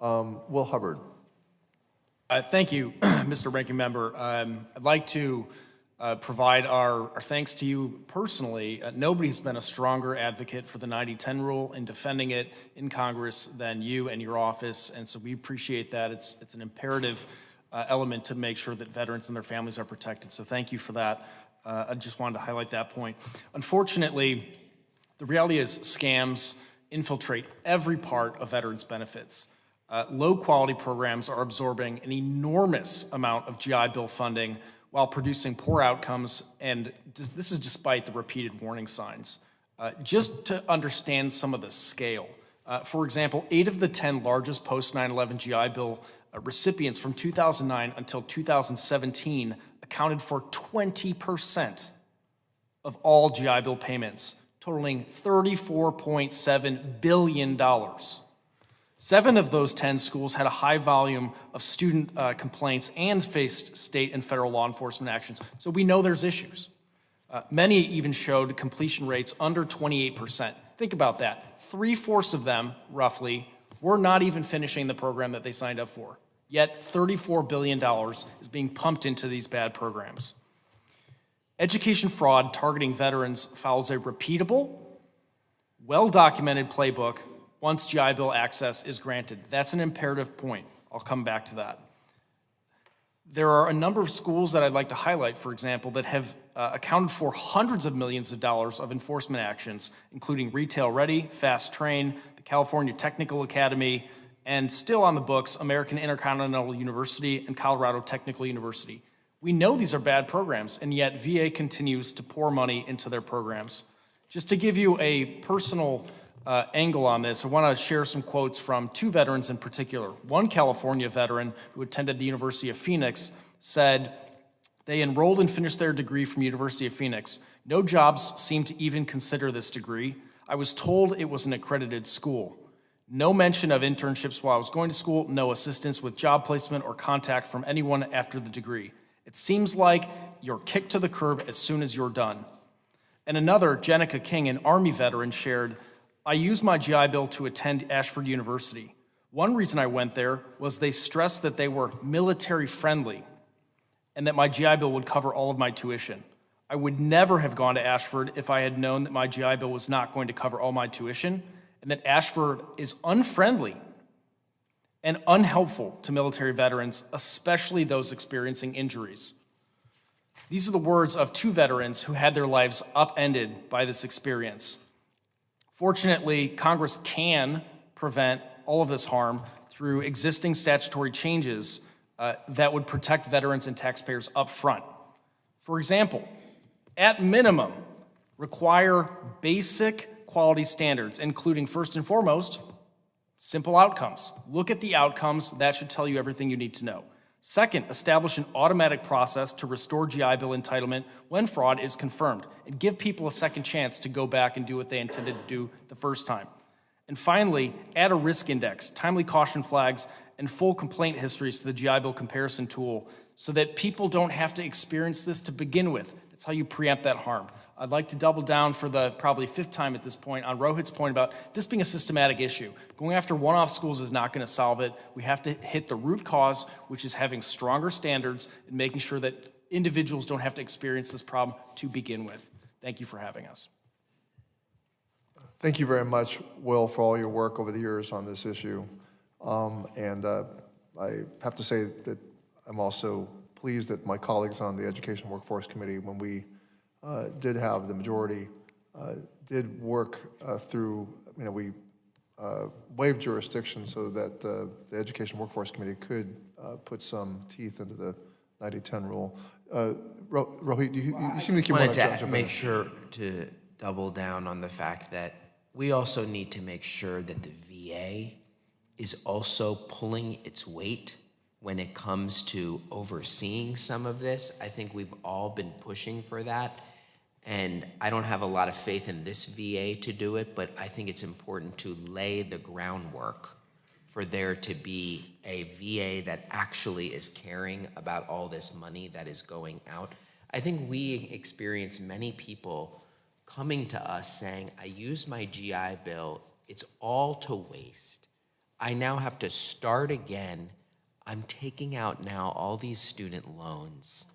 Will Hubbard. Thank you, Mr. Ranking Member. I'd like to provide our thanks to you personally. Nobody's been a stronger advocate for the 90-10 rule in defending it in Congress than you and your office, and so we appreciate that. It's an imperative element to make sure that veterans and their families are protected, so thank you for that. I just wanted to highlight that point. Unfortunately, the reality is scams infiltrate every part of veterans' benefits. Low-quality programs are absorbing an enormous amount of GI Bill funding while producing poor outcomes, and this is despite the repeated warning signs. Just to understand some of the scale, for example, 8 of the 10 largest post-9/11 GI Bill recipients from 2009 until 2017 accounted for 20% of all GI Bill payments, totaling $34.7 billion. 7 of those 10 schools had a high volume of student complaints and faced state and federal law enforcement actions, so we know there's issues. Many even showed completion rates under 28%. Think about that. 3/4 of them, roughly, were not even finishing the program that they signed up for. Yet $34 billion is being pumped into these bad programs. Education fraud targeting veterans follows a repeatable, well-documented playbook once GI Bill access is granted. That's an imperative point. I'll come back to that. There are a number of schools that I'd like to highlight, for example, that have accounted for hundreds of millions of dollars of enforcement actions, including Retail Ready, Fast Train, the California Technical Academy, and still on the books, American Intercontinental University and Colorado Technical University. We know these are bad programs, and yet VA continues to pour money into their programs. Just to give you a personal angle on this, I want to share some quotes from 2 veterans in particular. One California veteran who attended the University of Phoenix said, they enrolled and finished their degree from University of Phoenix. No jobs seemed to even consider this degree. I was told it was an accredited school. No mention of internships while I was going to school, no assistance with job placement or contact from anyone after the degree. It seems like you're kicked to the curb as soon as you're done. And another, Jenica King, an Army veteran, shared, I used my GI Bill to attend Ashford University. One reason I went there was they stressed that they were military friendly and that my GI Bill would cover all of my tuition. I would never have gone to Ashford if I had known that my GI Bill was not going to cover all my tuition and that Ashford is unfriendly and unhelpful to military veterans, especially those experiencing injuries. These are the words of 2 veterans who had their lives upended by this experience. Fortunately, Congress can prevent all of this harm through existing statutory changes that would protect veterans and taxpayers up front. For example, at minimum, require basic quality standards, including first and foremost, simple outcomes. Look at the outcomes. That should tell you everything you need to know. Second, establish an automatic process to restore GI Bill entitlement when fraud is confirmed and give people a second chance to go back and do what they intended to do the first time. And finally, add a risk index, timely caution flags, and full complaint histories to the GI Bill comparison tool so that people don't have to experience this to begin with. That's how you preempt that harm. I'd like to double down for the probably 5th time at this point on Rohit's point about this being a systematic issue. Going after one-off schools is not going to solve it. We have to hit the root cause, which is having stronger standards and making sure that individuals don't have to experience this problem to begin with. Thank you for having us. Thank you very much, Will, for all your work over the years on this issue. I have to say that I'm also pleased that my colleagues on the Education Workforce Committee, when we did have the majority, did work through, we waived jurisdiction so that the Education Workforce Committee could put some teeth into the 90-10 rule. Rohit, you seem to keep wanting to make sure to double down on the fact that we also need to make sure that the VA is also pulling its weight when it comes to overseeing some of this. I think we've all been pushing for that. And I don't have a lot of faith in this VA to do it, but I think it's important to lay the groundwork for there to be a VA that actually is caring about all this money that is going out. I think we experience many people coming to us saying, I use my GI Bill, it's all to waste. I now have to start again. I'm taking out now all these student loans.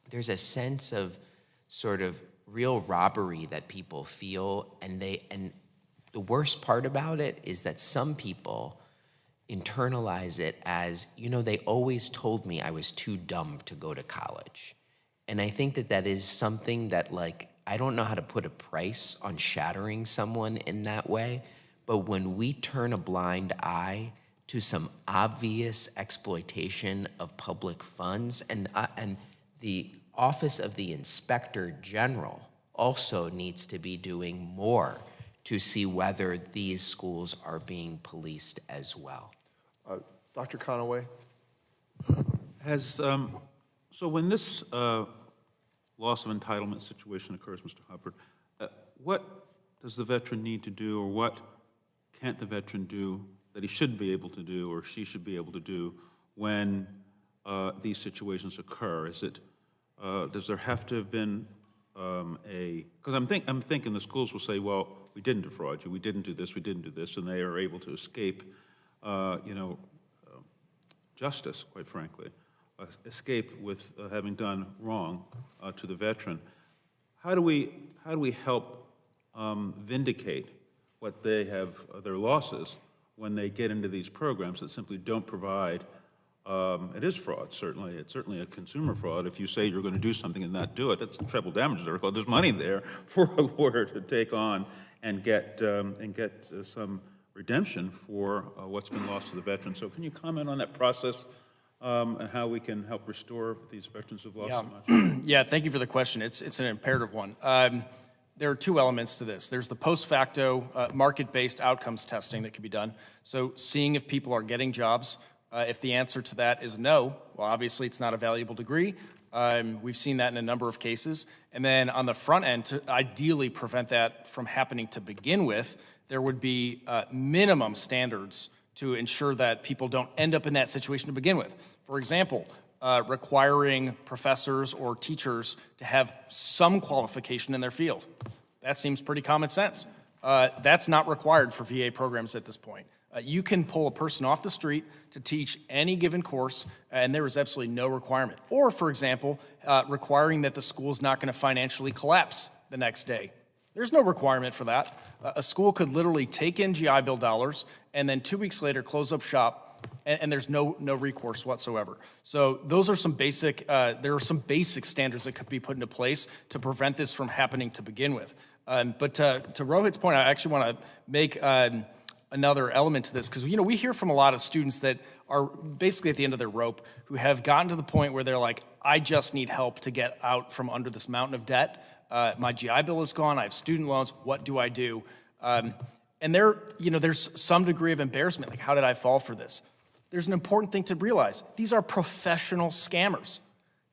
There's a sense of sort of real robbery that people feel, and the worst part about it is that some people internalize it as, they always told me I was too dumb to go to college. And I think that is something that, I don't know how to put a price on shattering someone in that way, but when we turn a blind eye to some obvious exploitation of public funds, and the Office of the Inspector General also needs to be doing more to see whether these schools are being policed as well. Dr. Conaway? So when this loss of entitlement situation occurs, Mr. Hubbard, what does the veteran need to do, or what can't the veteran do that he should be able to do or she should be able to do when these situations occur? Does there have to have been because I'm thinking the schools will say, well, we didn't defraud you, we didn't do this, and they are able to escape, justice, quite frankly, escape with having done wrong to the veteran. How do we help vindicate what they have, their losses, when they get into these programs that simply don't provide? It is fraud, certainly. It's certainly a consumer fraud. If you say you're going to do something and not do it, that's treble damages. There's money there for a lawyer to take on and get some redemption for what's been lost to the veteran. So can you comment on that process and how we can help restore these veterans who've lost so much? Yeah, thank you for the question. It's an imperative one. There are two elements to this. There's the post facto market-based outcomes testing that can be done. So seeing if people are getting jobs. If the answer to that is no, well, obviously it's not a valuable degree. We've seen that in a number of cases. And then on the front end, to ideally prevent that from happening to begin with, there would be minimum standards to ensure that people don't end up in that situation to begin with. For example, requiring professors or teachers to have some qualification in their field. That seems pretty common sense. That's not required for VA programs at this point. You can pull a person off the street to teach any given course, and there is absolutely no requirement. Or, for example, requiring that the school is not going to financially collapse the next day. There's no requirement for that. A school could literally take in GI Bill dollars and then 2 weeks later close up shop, and there's no recourse whatsoever. So those are some basic, there are some basic standards that could be put into place to prevent this from happening to begin with. But to Rohit's point, I actually want to make another element to this, because we hear from a lot of students that are basically at the end of their rope, who have gotten to the point where they're like, I just need help to get out from under this mountain of debt. My GI Bill is gone. I have student loans. What do I do? And there's some degree of embarrassment. Like, how did I fall for this? There's an important thing to realize. These are professional scammers.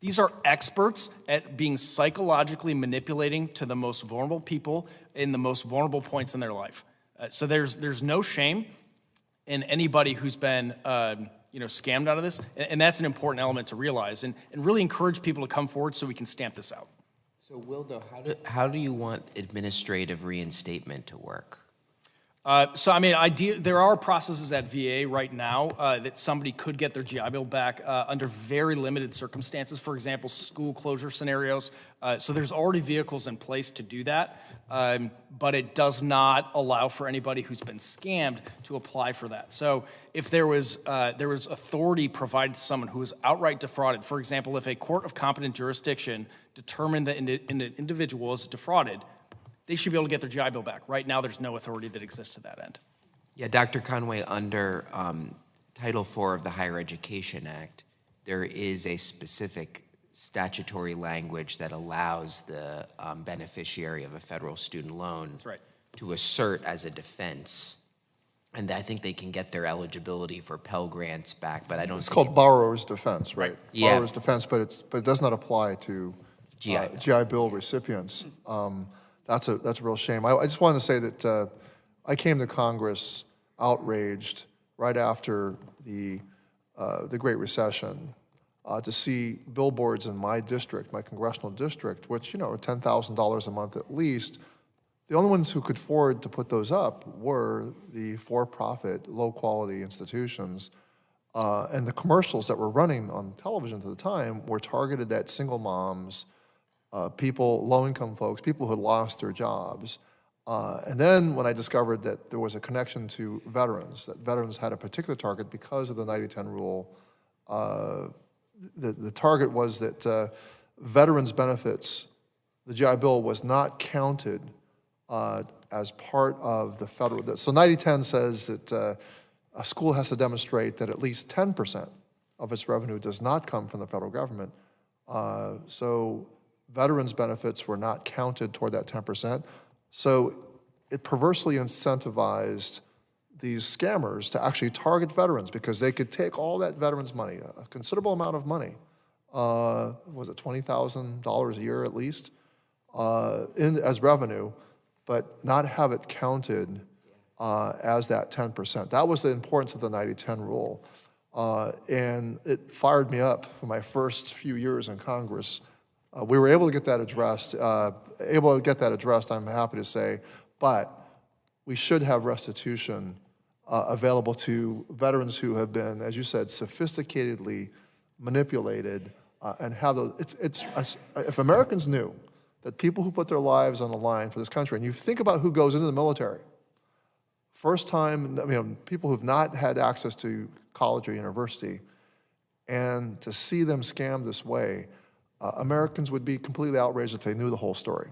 These are experts at being psychologically manipulating to the most vulnerable people in the most vulnerable points in their life. So there's no shame in anybody who's been scammed out of this, and that's an important element to realize, and really encourage people to come forward so we can stamp this out. So Wildo, how do you want administrative reinstatement to work? There are processes at VA right now that somebody could get their GI Bill back under very limited circumstances. For example, school closure scenarios. So there's already vehicles in place to do that, but it does not allow for anybody who's been scammed to apply for that. So if there was authority provided to someone who was outright defrauded, for example, if a court of competent jurisdiction determined that an individual was defrauded, they should be able to get their GI Bill back. Right now, there's no authority that exists to that end. Yeah, Dr. Conway, under Title IV of the Higher Education Act, there is a specific statutory language that allows the beneficiary of a federal student loan to assert as a defense. And I think they can get their eligibility for Pell Grants back, but I don't think it's called borrower's defense, right? Yeah. Borrower's defense, but it does not apply to GI Bill recipients. That's a real shame. I just wanted to say that I came to Congress outraged right after the Great Recession to see billboards in my district, my congressional district, which are $10,000 a month at least, The only ones who could afford to put those up were the for-profit, low-quality institutions. And the commercials that were running on television at the time were targeted at single moms, people, low-income folks, people who had lost their jobs. And then when I discovered that there was a connection to veterans, that veterans had a particular target because of the 90-10 rule, the target was that veterans benefits, the GI Bill was not counted as part of the federal. So 90-10 says that a school has to demonstrate that at least 10% of its revenue does not come from the federal government. So veterans benefits were not counted toward that 10%. So it perversely incentivized these scammers to actually target veterans because they could take all that veterans' money, a considerable amount of money, was it $20,000 a year at least, as revenue, but not have it counted as that 10%. That was the importance of the 90-10 rule. And it fired me up for my first few years in Congress. We were able to get that addressed, I'm happy to say, but we should have restitution available to veterans who have been, as you said, sophisticatedly manipulated and have those. If Americans knew that people who put their lives on the line for this country, and you think about who goes into the military, first time, people who've not had access to college or university, and to see them scammed this way, Americans would be completely outraged if they knew the whole story.